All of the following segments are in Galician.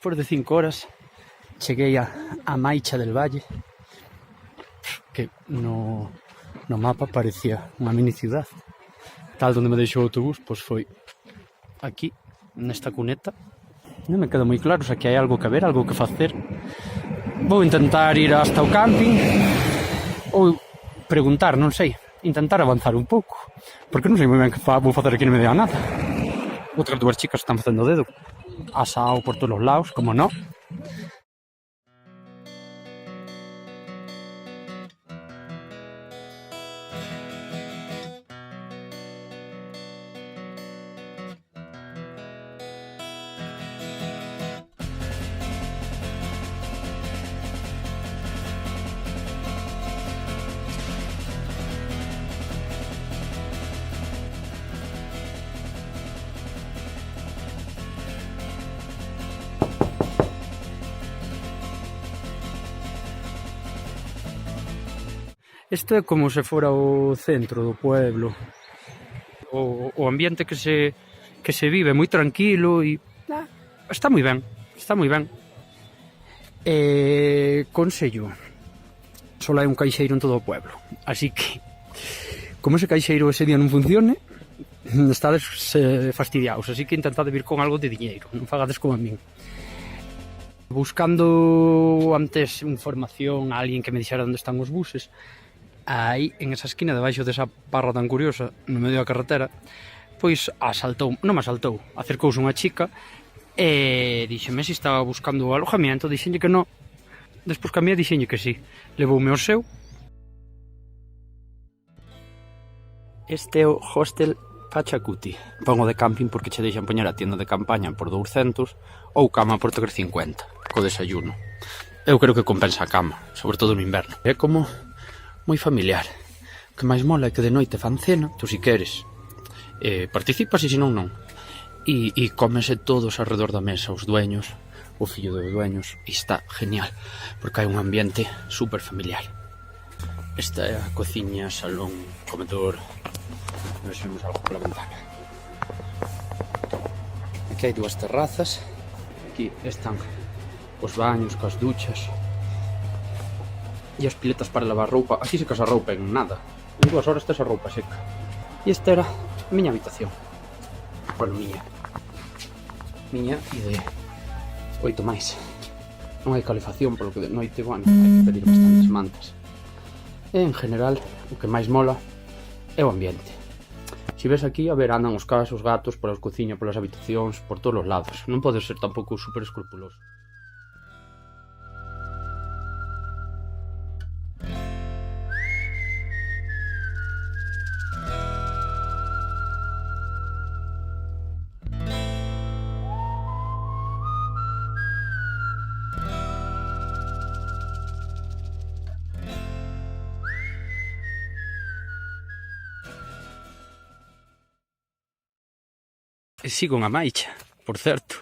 despois de 5 horas cheguei a Maicha del Valle, que no mapa parecía unha mini ciudad. Tal donde me deixou o autobús, pois foi aquí, nesta cuneta. Non me queda moi claro, o sea, que hai algo que ver, algo que facer. Vou intentar ir hasta o camping ou preguntar, non sei, intentar avanzar un pouco, porque non sei moi ben que vou facer aquí no medio da nada. Outras dúas chicas están facendo dedo, asao por todos os lados, como non. Isto é como se fora o centro do pueblo. O ambiente que se vive moi tranquilo e está moi ben, está moi ben. Consello, só hai un caixeiro en todo o pueblo, así que como ese caixeiro ese día non funcione, estades fastidiados, así que intentade vir con algo de diñeiro, non fagades como a min. Buscando antes información a alguén que me dixera onde están os buses, aí, en esa esquina, debaixo desa parra tan curiosa, no medio da carretera, pois acercouse unha chica e dixeme se estaba buscando o alojamiento, dixenlle que non. Despois que a mía dixenlle que sí. Levoume ao seu. Este é o Hostel Pachacuti. Pon o de camping porque che deixan poñer a tienda de campaña por 200 ou cama por 350, co desayuno. Eu creo que compensa a cama, sobre todo no inverno. É como moi familiar. O que máis mola é que de noite fan cena, tú si queres participas e se non, non. E cómese todos alrededor da mesa, os dueños, o fillo dos dueños, e está genial, porque hai un ambiente super familiar. Esta é a cociña, salón, comedor. A ver se vemos algo pola ventana. Aquí hai dúas terrazas. Aquí están os baños, cas duchas e as piletas para lavar roupa. Aquí secas a roupa en nada, en 2 horas tes a roupa seca. E esta era a miña habitación. Bueno, miña e de 8 máis. Non hai calefacción, polo que de noite, bueno, hai que pedir bastantes mantas. E en general, o que máis mola é o ambiente. Se ves aquí, a ver, andan os cas, os gatos, polas cociñas, polas habitacións, por todos os lados. Non pode ser tampouco super escrupuloso. Sigo a Maicha, por certo,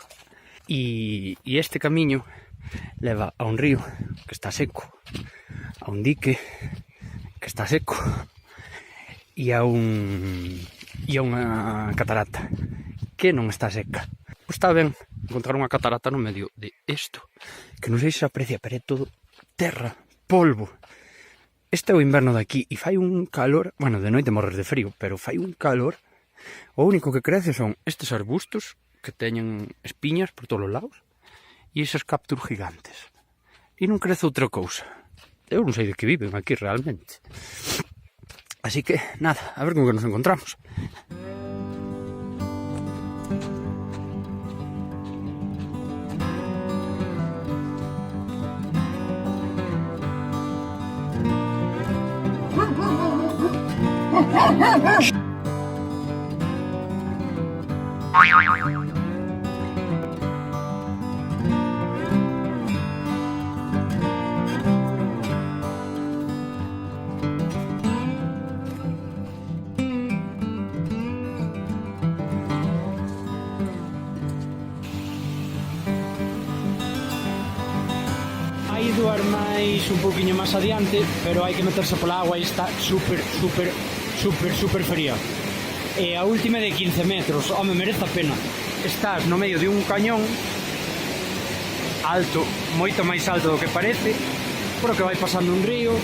e este camiño leva a un río que está seco, a un dique que está seco e a unha catarata que non está seca. Pois está ben encontrar unha catarata no medio de isto, que non sei se aprecia, pero é todo terra, polvo. Este é o inverno de aquí e fai un calor, bueno, de noite morres de frío, pero fai un calor. O único que crece son estes arbustos que teñen espiñas por todos os lados e eses cactus gigantes. E non crece outra cousa. Eu non sei de que viven aquí realmente. Así que, nada, a ver con que nos encontramos. Hai dúas máis un pouquiño máis adiante, pero hai que meterse pola agua e está super fría. E a última é de 15 metros, home, merece a pena. Estás no medio de un cañón alto, moito máis alto do que parece, pero que vai pasando un río,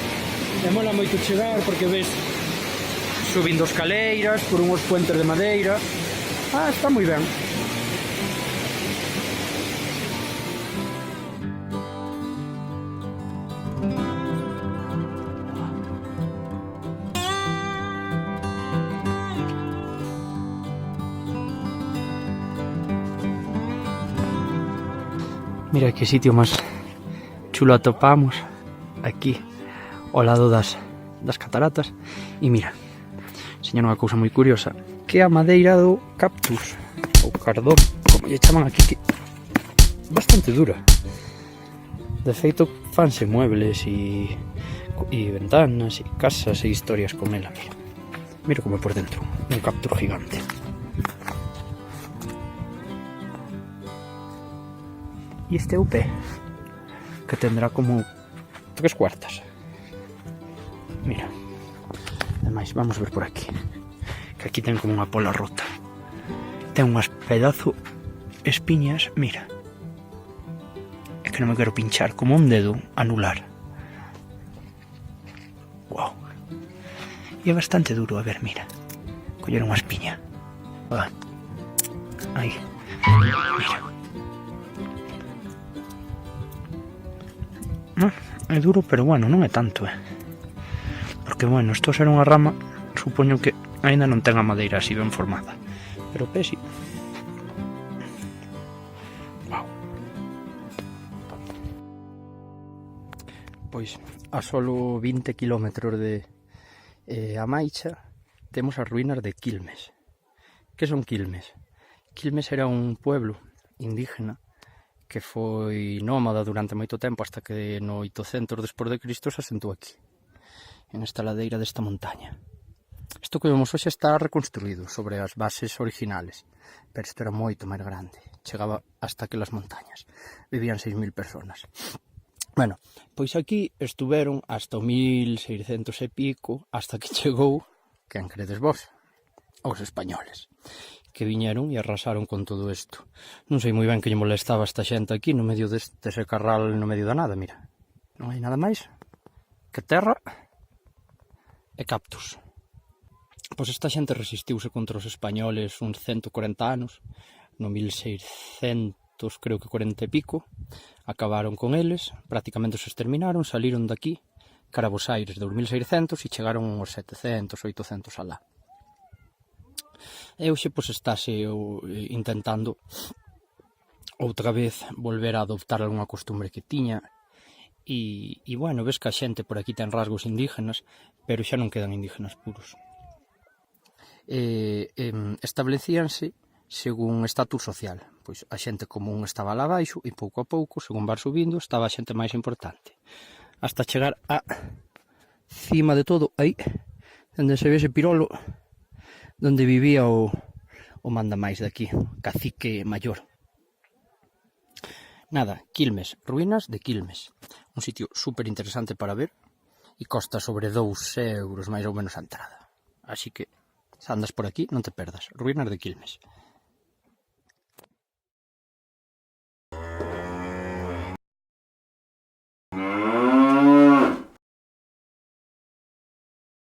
e mola moito chegar porque ves subindo escaleiras por unhos puentes de madeira. Está moi ben. Mira que sitio máis chulo atopamos aquí ao lado das cataratas. E mira, enseñan unha cousa moi curiosa, que é a madeira do cactus ou cardón, como lle chaman aquí, que é bastante dura. De feito, fanse muebles e ventanas e casas e historias con ela. Mira como é por dentro, un cactus gigante. E este é o pé, que tendrá como 3 cuartas. Mira, ademais, vamos ver por aquí, que aquí ten como unha pola rota. Ten unhas pedazo espiñas, mira. É que non me quero pinchar, como un dedo anular. Wow. E é bastante duro, a ver, mira. Coller unha espiña. Aí, mira. É duro, pero bueno, non é tanto, porque, bueno, isto ser unha rama, supoño que aínda non ten a madeira así ben formada, pero o pé sí. Wow. Pois, a solo 20 kilómetros de Amaicha, temos as ruínas de Quilmes. Que son Quilmes? Quilmes era un pueblo indígena que foi nómada durante moito tempo hasta que no 800 despois de Cristo se asentou aquí, en esta ladeira desta montaña. Isto que vemos hoxe está reconstruído sobre as bases originales, pero isto era moito máis grande, chegaba hasta aquelas montañas, vivían 6.000 personas. Bueno, pois aquí estuveron hasta o 1600 e pico, hasta que chegou, quen credes vos? Os españoles, que viñeron e arrasaron con todo isto. Non sei moi ben que lle molestaba esta xente aquí no medio deste carral, no medio da nada, mira. Non hai nada máis que terra e cactus. Pois esta xente resistiuse contra os españoles uns 140 anos, no 1600, creo que 40 e pico, acabaron con eles, prácticamente os exterminaron, saliron daqui, cara a Bos Aires, dos 1600, e chegaron uns 700, 800 alá. E hoxe pois estáse intentando outra vez volver a adoptar algunha costumbre que tiña e bueno, ves que a xente por aquí ten rasgos indígenas, pero xa non quedan indígenas puros. Establecíanse según estatus social, pois a xente común estaba lá abaixo e pouco a pouco, según vas subindo, estaba a xente máis importante, hasta chegar a cima de todo, aí, onde se ve ese pirolo, donde vivía o mandamais daqui, cacique maior. Nada, Quilmes, ruínas de Quilmes, un sitio super interesante para ver e costa sobre 2 euros máis ou menos a entrada, así que se andas por aquí non te perdas, ruínas de Quilmes.